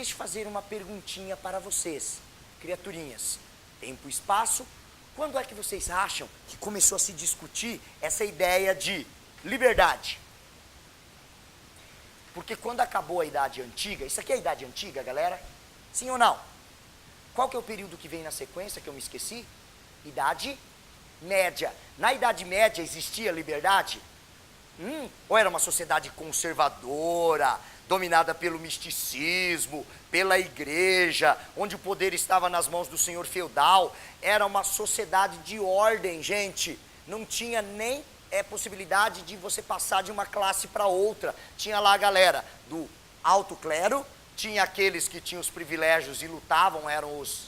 deixa eu fazer uma perguntinha para vocês, criaturinhas. Tempo e espaço. Quando é que vocês acham que começou a se discutir essa ideia de liberdade? Porque quando acabou a Idade Antiga, isso aqui é a Idade Antiga, galera? Sim ou não? Qual que é o período que vem na sequência, que eu me esqueci? Idade Média. Na Idade Média existia liberdade? Ou era uma sociedade conservadora, dominada pelo misticismo, pela igreja, onde o poder estava nas mãos do senhor feudal? Era uma sociedade de ordem, gente. Não tinha nem possibilidade de você passar de uma classe para outra. Tinha lá a galera do alto clero, tinha aqueles que tinham os privilégios e lutavam, eram os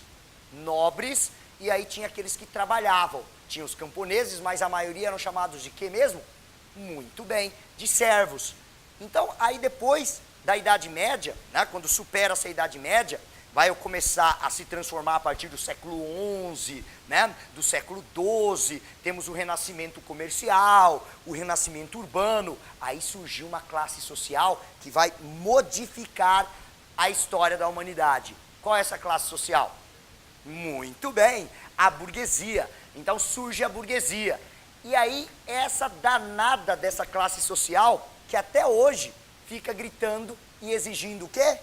nobres, e aí tinha aqueles que trabalhavam. Tinha os camponeses, mas a maioria eram chamados de quê mesmo? Muito bem, de servos. Então, aí depois da Idade Média, né, quando supera essa Idade Média, vai começar a se transformar a partir do século XI, né, do século XII, temos o Renascimento comercial, o Renascimento urbano, aí surgiu uma classe social que vai modificar a história da humanidade. Qual é essa classe social? Muito bem, a burguesia. Então surge a burguesia. E aí essa danada dessa classe social, que até hoje fica gritando e exigindo o quê?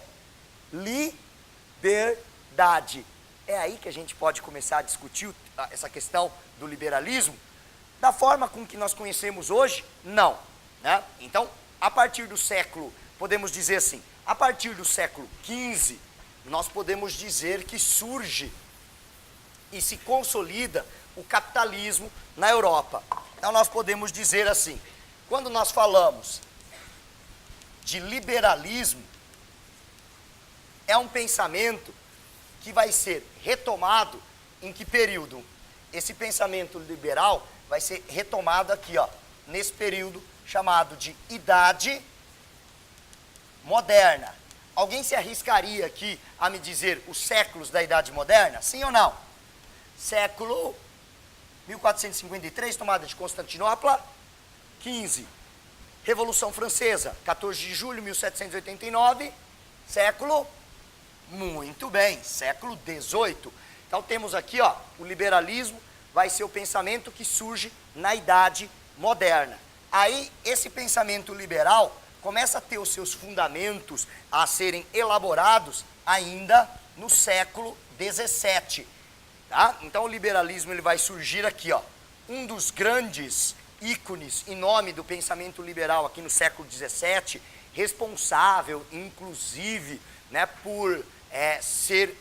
Liberdade. É aí que a gente pode começar a discutir essa questão do liberalismo. Da forma com que nós conhecemos hoje, não, né? Então, a partir do século, podemos dizer assim, a partir do século XV, nós podemos dizer que surge e se consolida o capitalismo na Europa. Então nós podemos dizer assim, quando nós falamos de liberalismo, é um pensamento que vai ser retomado em que período? Esse pensamento liberal vai ser retomado aqui, ó, nesse período chamado de Idade Moderna. Alguém se arriscaria aqui a me dizer os séculos da Idade Moderna? Sim ou não? Século 1453, tomada de Constantinopla, 15. Revolução Francesa, 14 de julho de 1789, século, muito bem, século 18. Então temos aqui, ó, o liberalismo vai ser o pensamento que surge na Idade Moderna. Aí esse pensamento liberal começa a ter os seus fundamentos a serem elaborados ainda no século 17. Tá? Então o liberalismo ele vai surgir aqui, ó, um dos grandes ícones em nome do pensamento liberal aqui no século 17, responsável, inclusive, né, por ser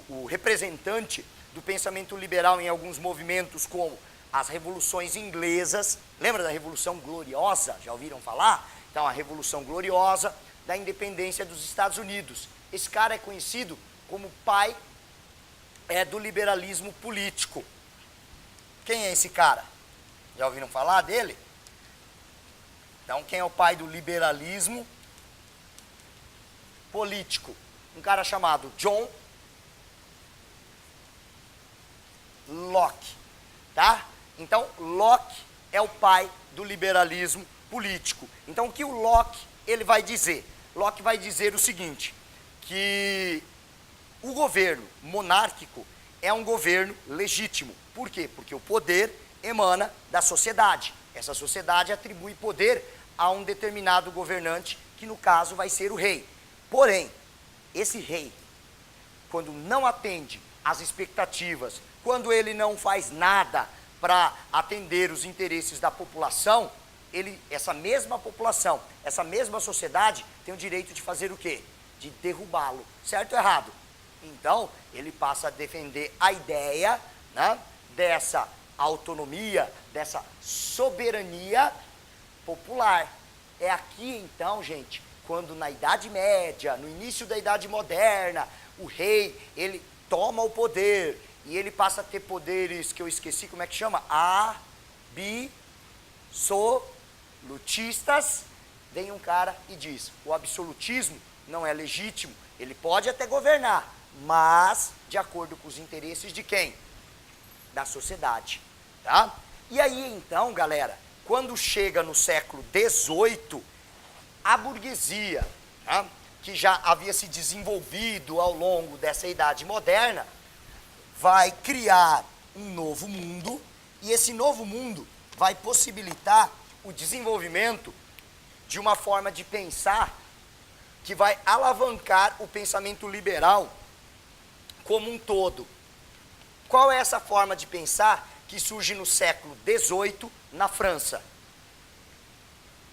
o representante do pensamento liberal em alguns movimentos como as revoluções inglesas. Lembra da Revolução Gloriosa? Já ouviram falar? Então a Revolução Gloriosa da independência dos Estados Unidos. Esse cara é conhecido como pai do liberalismo político. Quem é esse cara? Já ouviram falar dele? Então, quem é o pai do liberalismo político? Um cara chamado John Locke, tá? Então, Locke é o pai do liberalismo político. Então, o que o Locke ele vai dizer? Locke vai dizer o seguinte, que o governo monárquico é um governo legítimo. Por quê? Porque o poder emana da sociedade. Essa sociedade atribui poder a um determinado governante, que no caso vai ser o rei. Porém, esse rei, quando não atende às expectativas, quando ele não faz nada para atender os interesses da população, essa mesma população, essa mesma sociedade tem o direito de fazer o quê? De derrubá-lo. Certo ou errado? Então, ele passa a defender a ideia, né, dessa autonomia, dessa soberania popular. É aqui então, gente, quando na Idade Média, no início da Idade Moderna, o rei, ele toma o poder e ele passa a ter poderes que eu esqueci, como é que chama? Absolutistas. Vem um cara e diz, o absolutismo não é legítimo, ele pode até governar, mas de acordo com os interesses de quem? Da sociedade, tá? E aí então, galera, quando chega no século XVIII, a burguesia, tá? que já havia se desenvolvido ao longo dessa Idade Moderna, vai criar um novo mundo, e esse novo mundo vai possibilitar o desenvolvimento de uma forma de pensar que vai alavancar o pensamento liberal como um todo. Qual é essa forma de pensar que surge no século XVIII na França?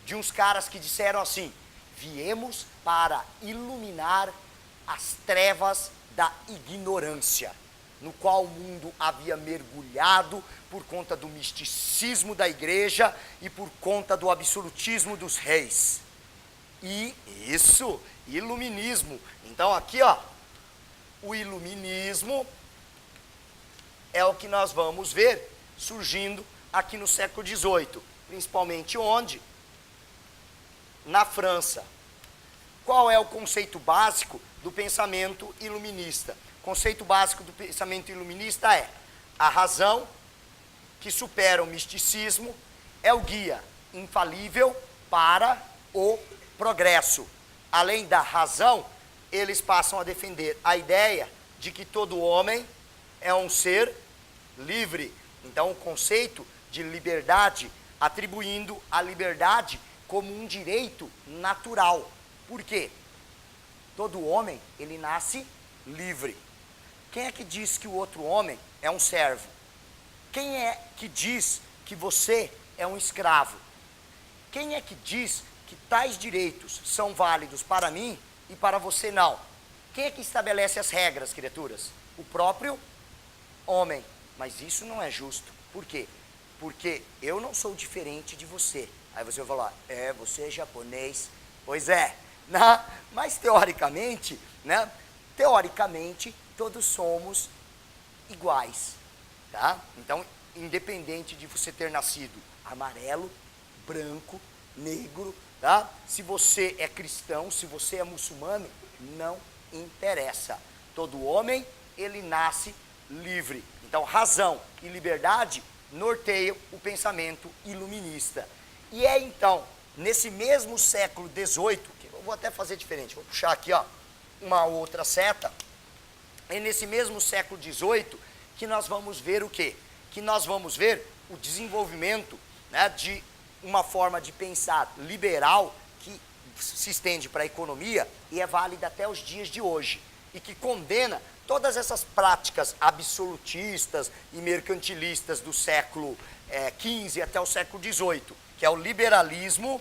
De uns caras que disseram assim: viemos para iluminar as trevas da ignorância, no qual o mundo havia mergulhado por conta do misticismo da igreja e por conta do absolutismo dos reis. E isso, iluminismo. Então aqui, ó, o iluminismo é o que nós vamos ver surgindo aqui no século XVIII, principalmente onde? Na França. Qual é o conceito básico do pensamento iluminista? O conceito básico do pensamento iluminista é: a razão que supera o misticismo é o guia infalível para o progresso. Além da razão, eles passam a defender a ideia de que todo homem é um ser livre. Então, o conceito de liberdade, atribuindo a liberdade como um direito natural. Por quê? Todo homem, ele nasce livre. Quem é que diz que o outro homem é um servo? Quem é que diz que você é um escravo? Quem é que diz que tais direitos são válidos para mim e para você não? Quem é que estabelece as regras, criaturas? O próprio homem. Mas isso não é justo. Por quê? Porque eu não sou diferente de você. Aí você vai falar: você é japonês. Pois é, né? Mas teoricamente, né? Teoricamente, todos somos iguais, tá? Então, independente de você ter nascido amarelo, branco, negro, tá? Se você é cristão, se você é muçulmano, não interessa. Todo homem, ele nasce livre. Então, razão e liberdade norteiam o pensamento iluminista. E é então, nesse mesmo século XVIII, que eu vou até fazer diferente, vou puxar aqui, ó, uma outra seta. É nesse mesmo século XVIII que nós vamos ver o quê? Que nós vamos ver o desenvolvimento, né, de uma forma de pensar liberal que se estende para a economia e é válida até os dias de hoje, e que condena todas essas práticas absolutistas e mercantilistas do século XV até o século XVIII, que é o liberalismo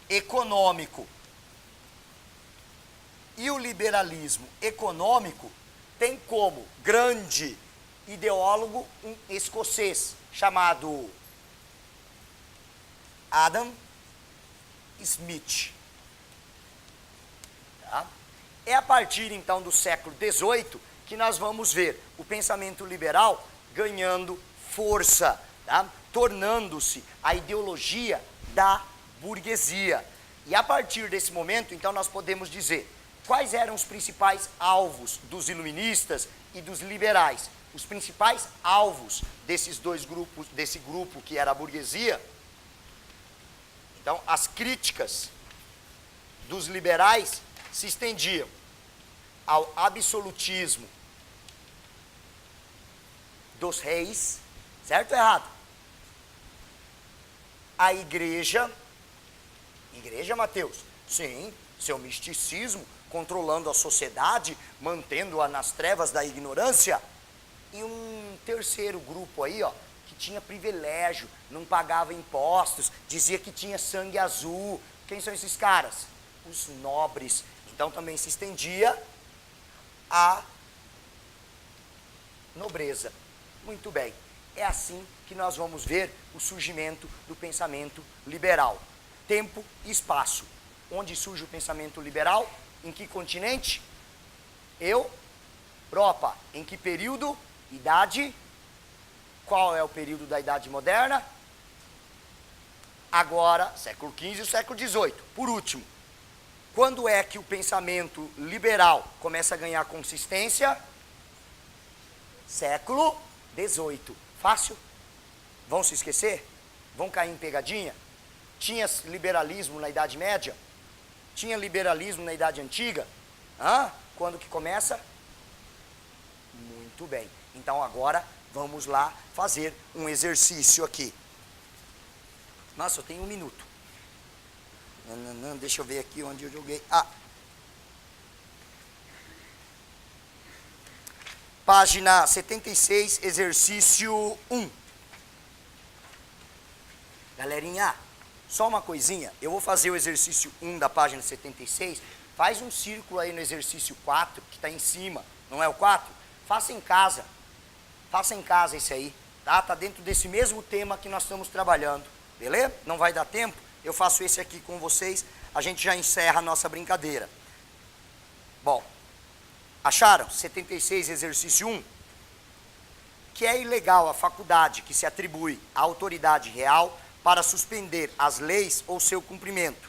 econômico. E o liberalismo econômico tem como grande ideólogo um escocês chamado Adam Smith. Tá? É a partir então do século XVIII que nós vamos ver o pensamento liberal ganhando força, tá? Tornando-se a ideologia da burguesia. E a partir desse momento, então, nós podemos dizer quais eram os principais alvos dos iluministas e dos liberais. Os principais alvos desses dois grupos, desse grupo que era a burguesia. Então, as críticas dos liberais se estendiam ao absolutismo dos reis, certo ou errado? A igreja, Mateus, sim, seu misticismo, controlando a sociedade, mantendo-a nas trevas da ignorância. E um terceiro grupo aí, ó, que tinha privilégio, não pagava impostos, dizia que tinha sangue azul. Quem são esses caras? Os nobres. Então também se estendia a nobreza. Muito bem. É assim que nós vamos ver o surgimento do pensamento liberal. Tempo e espaço. Onde surge o pensamento liberal? Em que continente? Europa. Em que período? Idade. Qual é o período da Idade Moderna? Agora, século XV e o século XVIII. Por último, quando é que o pensamento liberal começa a ganhar consistência? Século XVIII. Fácil? Vão se esquecer? Vão cair em pegadinha? Tinha liberalismo na Idade Média? Tinha liberalismo na Idade Antiga? Quando que começa? Muito bem. Então agora vamos lá fazer um exercício aqui. Nossa, eu tenho 1 minuto. Deixa eu ver aqui onde eu joguei. Página 76, exercício 1. Galerinha, só uma coisinha. Eu vou fazer o exercício 1 da página 76. Faz um círculo aí no exercício 4, que está em cima. Não é o 4? Faça em casa. Faça em casa esse aí. Tá dentro desse mesmo tema que nós estamos trabalhando. Beleza? Não vai dar tempo? Eu faço esse aqui com vocês. A gente já encerra a nossa brincadeira. Bom. Acharam? 76, exercício 1. Que é ilegal a faculdade que se atribui à autoridade real para suspender as leis ou seu cumprimento.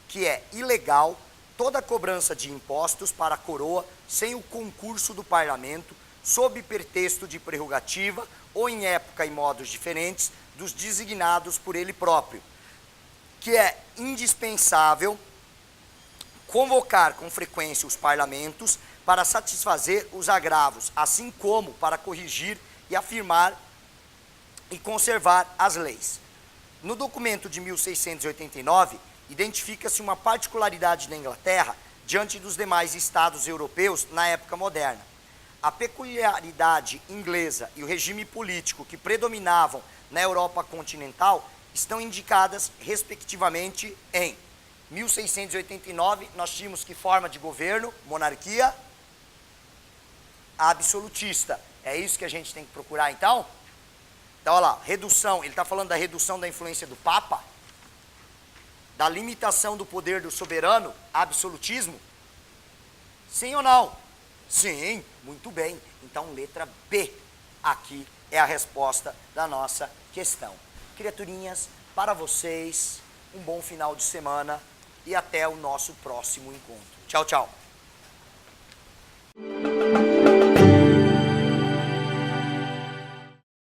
Que é ilegal toda cobrança de impostos para a coroa sem o concurso do parlamento, sob pretexto de prerrogativa ou em época e modos diferentes dos designados por ele próprio. Que é indispensável convocar com frequência os parlamentos para satisfazer os agravos, assim como para corrigir e afirmar e conservar as leis. No documento de 1689, identifica-se uma particularidade da Inglaterra diante dos demais estados europeus na época moderna. A peculiaridade inglesa e o regime político que predominavam na Europa continental estão indicadas, respectivamente, em 1689, nós tínhamos que forma de governo? Monarquia absolutista. É isso que a gente tem que procurar, então? Então, olha lá, redução, ele está falando da redução da influência do Papa, da limitação do poder do soberano, absolutismo? Sim ou não? Sim, muito bem. Então, letra B, aqui é a resposta da nossa questão. Criaturinhas, para vocês, um bom final de semana e até o nosso próximo encontro. Tchau, tchau.